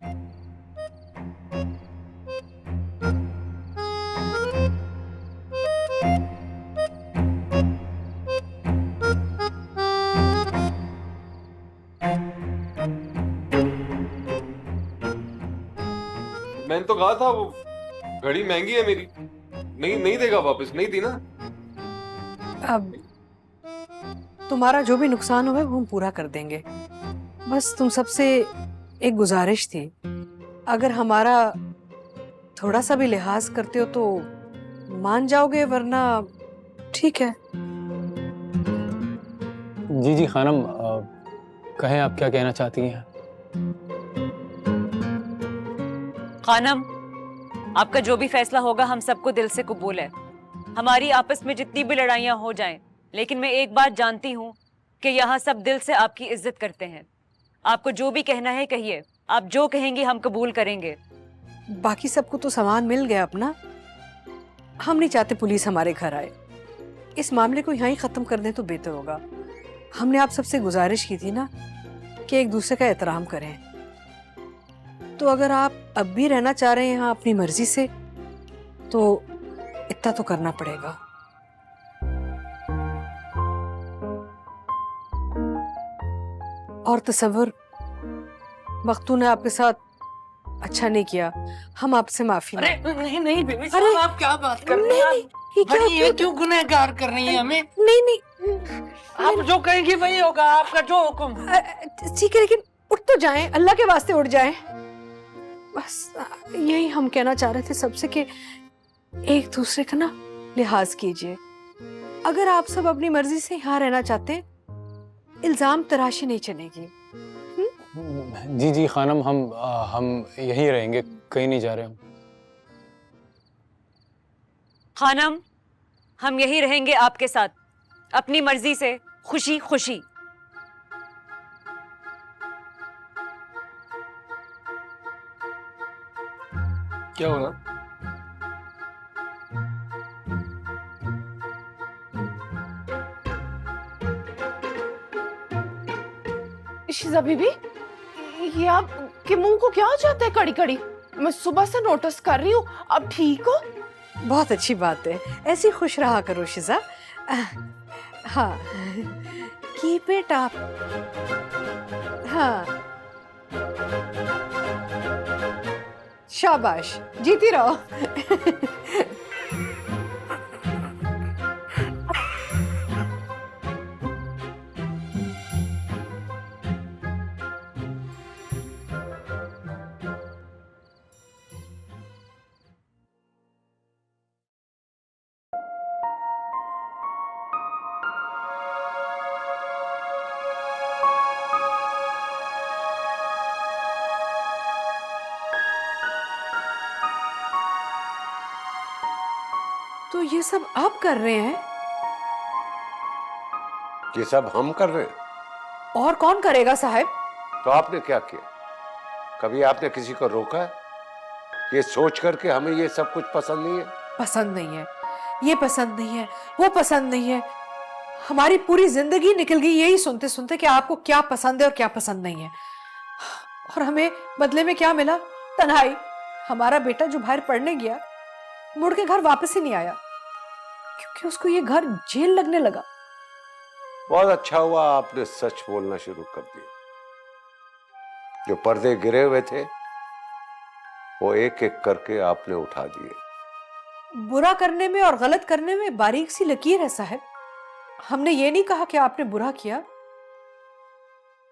मैंने तो कहा था वो घड़ी महंगी है मेरी, नहीं नहीं देगा वापस, नहीं दी ना। अब तुम्हारा जो भी नुकसान हुआ है वो हम पूरा कर देंगे। बस तुम सबसे एक गुजारिश थी, अगर हमारा थोड़ा सा भी लिहाज करते हो तो मान जाओगे, वरना ठीक है। जी जी खानम, कहें आप क्या कहना चाहती हैं? खानम, आपका जो भी फैसला होगा हम सबको दिल से कबूल है। हमारी आपस में जितनी भी लड़ाइयां हो जाएं, लेकिन मैं एक बात जानती हूँ कि यहाँ सब दिल से आपकी इज्जत करते हैं। आपको जो भी कहना है कहिए, आप जो कहेंगे हम कबूल करेंगे। बाकी सबको तो सामान मिल गया अपना, हम नहीं चाहते पुलिस हमारे घर आए। इस मामले को यहाँ ही खत्म कर दें तो बेहतर होगा। हमने आप सबसे गुजारिश की थी ना कि एक दूसरे का एहतराम करें, तो अगर आप अब भी रहना चाह रहे हैं यहाँ अपनी मर्जी से, तो इतना तो करना पड़ेगा। और तसव्वुर, मख्तू ने आपके साथ अच्छा नहीं किया, हम आपसे माफी अरे नहीं नहीं बेबी, अरे आप क्या बात कर रही नहीं हैं? नहीं, ये क्या ये क्यों गुनहगार कर रही हैं हमें? नहीं नहीं, आप जो कहेंगी वही होगा, आपका जो हुक्म। ठीक है, लेकिन उठ तो जाएं, अल्लाह के वास्ते उठ जाएं। बस यही हम कहना चाह रहे थे सबसे कि एक दूसरे का ना लिहाज कीजिए। अगर आप सब अपनी मर्जी से यहाँ रहना चाहते हैं, इल्जाम तराशी नहीं चलेगी। जी जी खानम, हम यहीं रहेंगे, कहीं नहीं जा रहे हम। खानम, हम यही रहेंगे आपके साथ, अपनी मर्जी से, खुशी खुशी। क्या हो रहा? शिजा बीबी, ये आपके मुंह को क्या हो जाता है कड़ी कड़ी? मैं सुबह से नोटिस कर रही हूँ, अब ठीक हो? बहुत अच्छी बात है, ऐसी खुश रहा करो शिजा। हाँ, कीप इट अप। हाँ, शाबाश, जीती रहो। तो ये सब आप कर रहे हैं? ये सब हम कर रहे हैं। और कौन करेगा साहब? तो आपने क्या किया? कभी आपने किसी को रोका है? ये सोच करके हमें ये सब कुछ पसंद नहीं है। पसंद नहीं है, ये पसंद नहीं है, वो पसंद नहीं है। हमारी पूरी जिंदगी निकल गई यही सुनते सुनते कि आपको क्या पसंद है और क्या पसंद नहीं है। और हमें बदले में क्या मिला? तन्हाई। हमारा बेटा जो बाहर पढ़ने गया, मुड़ के घर वापस ही नहीं आया, क्योंकि उसको ये घर जेल लगने लगा। बहुत अच्छा हुआ आपने सच बोलना शुरू कर दिया। जो पर्दे गिरे हुए थे वो एक एक करके आपने उठा दिए। बुरा करने में और गलत करने में बारीक सी लकीर है साहब। हमने ये नहीं कहा कि आपने बुरा किया,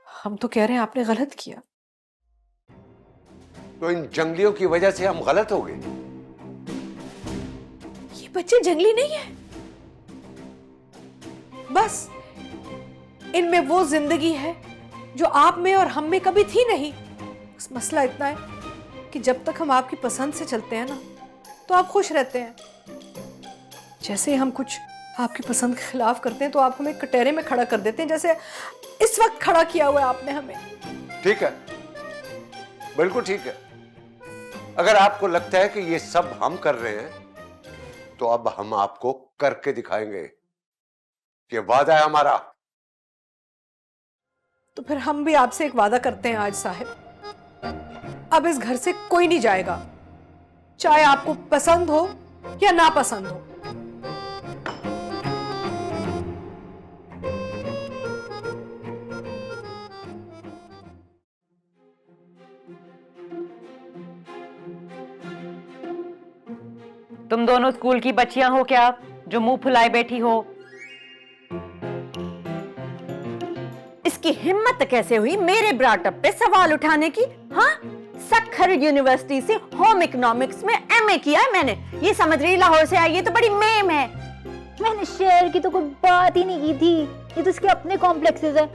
हम तो कह रहे हैं आपने गलत किया। तो इन जंगलियों की वजह से हम गलत हो गए? ये बच्चे जंगली नहीं है, बस इनमें वो जिंदगी है जो आप में और हम में कभी थी नहीं। बस मसला इतना है कि जब तक हम आपकी पसंद से चलते हैं ना, तो आप खुश रहते हैं। जैसे ही हम कुछ आपकी पसंद के खिलाफ करते हैं तो आप हमें कटहरे में खड़ा कर देते हैं, जैसे इस वक्त खड़ा किया हुआ है आपने हमें। ठीक है, बिल्कुल ठीक है। अगर आपको लगता है कि ये सब हम कर रहे हैं, तो अब हम आपको करके दिखाएंगे। ये वादा है हमारा। तो फिर हम भी आपसे एक वादा करते हैं आज साहिब, अब इस घर से कोई नहीं जाएगा, चाहे आपको पसंद हो या ना पसंद हो। तुम दोनों स्कूल की बच्चियां हो क्या, जो मुंह फुलाए बैठी हो? इसकी हिम्मत कैसे हुई मेरे ब्राटअप पे सवाल उठाने की? हाँ, सक्खर यूनिवर्सिटी से होम इकोनॉमिक्स में एमए किया है मैंने। ये समझ रही लाहौर से आई है तो बड़ी मेम है। मैंने शेयर की तो कोई बात ही नहीं की थी, ये तो इसके अपने कॉम्प्लेक्सेस है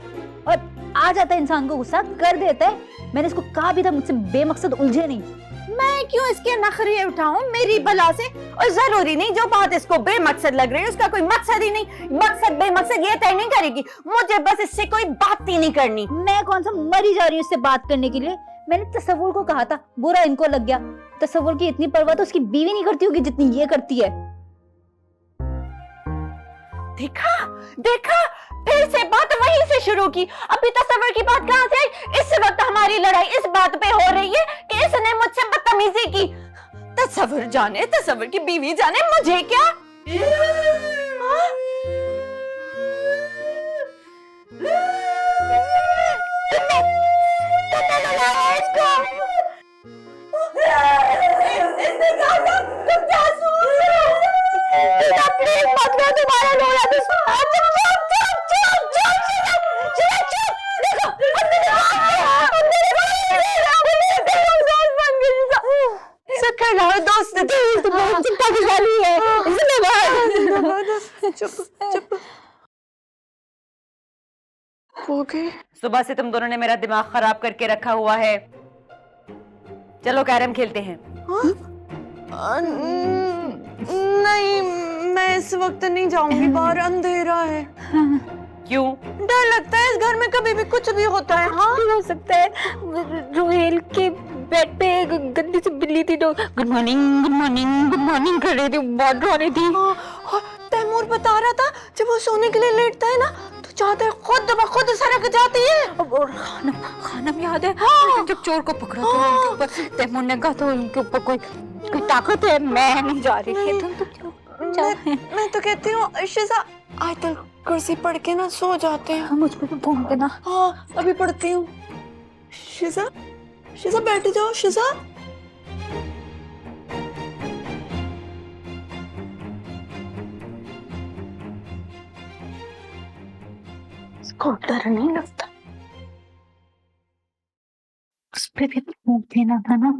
और आ जाता है इंसान को गुस्सा कर देता है। मैंने इसको कहा भी था मुझसे बेमकसद उलझे नहीं। मैं क्यों इसके नखरे उठाऊं मेरी बला से? और जरूरी नहीं जो बात इसको बेमकसद लग रही है उसका कोई मकसद ही नहीं। मकसद बेमकसद ये तय नहीं करेगी, मुझे बस इससे कोई बात ही नहीं करनी। मैं कौन सा मरी जा रही हूँ इससे बात करने के लिए? मैंने तसव्वुर को कहा था, बुरा इनको लग गया। तसव्वुर की इतनी परवाह तो उसकी बीवी नहीं करती होगी जितनी ये करती है। देखा देखा, फिर से बात वहीं से शुरू की। अभी तसव्वुर की बात कहां से आई? इस वक्त हमारी लड़ाई इस बात पे हो रही है कि इसने मुझसे बदतमीजी की। तसव्वुर जाने, तसव्वुर की बीवी जाने, मुझे क्या? तुम्हारा लोड़ा तो दोस्त सुबह से तुम दोनों ने मेरा दिमाग खराब करके रखा हुआ है। चलो कैरम खेलते हैं। नहीं, मैं इस वक्त नहीं जाऊंगी, बाहर अंधेरा है। क्यों? डर लगता है, इस घर में कभी भी कुछ भी होता है। हाँ, हो सकता है रोहेल के बेड पे गंदी सी बिल्ली थी तो good morning good morning good morning कर रही थी, बहुत रो रही थी। और तैमूर बता रहा था जब वो सोने के लिए लेटता है ना तो चाहते खुद ब खुद सरक जाती है। और खानम याद है? हाँ। जब चोर को पकड़ा था उनके ऊपर तैमूर ने कहा था उनके ऊपर कोई ताकत है। मैं नहीं जा रही थी। तुम तो क्यों? मैं तो कहती हूँ शिजा आयतुल कुर्सी पढ़ के ना सो जाते हैं। मुझ पे भी फोन देना। हाँ, अभी पढ़ती हूँ। शिजा शिजा बैठ जाओ शिजा। इसको डर नहीं लगता? उस पे भी फोन देना था ना।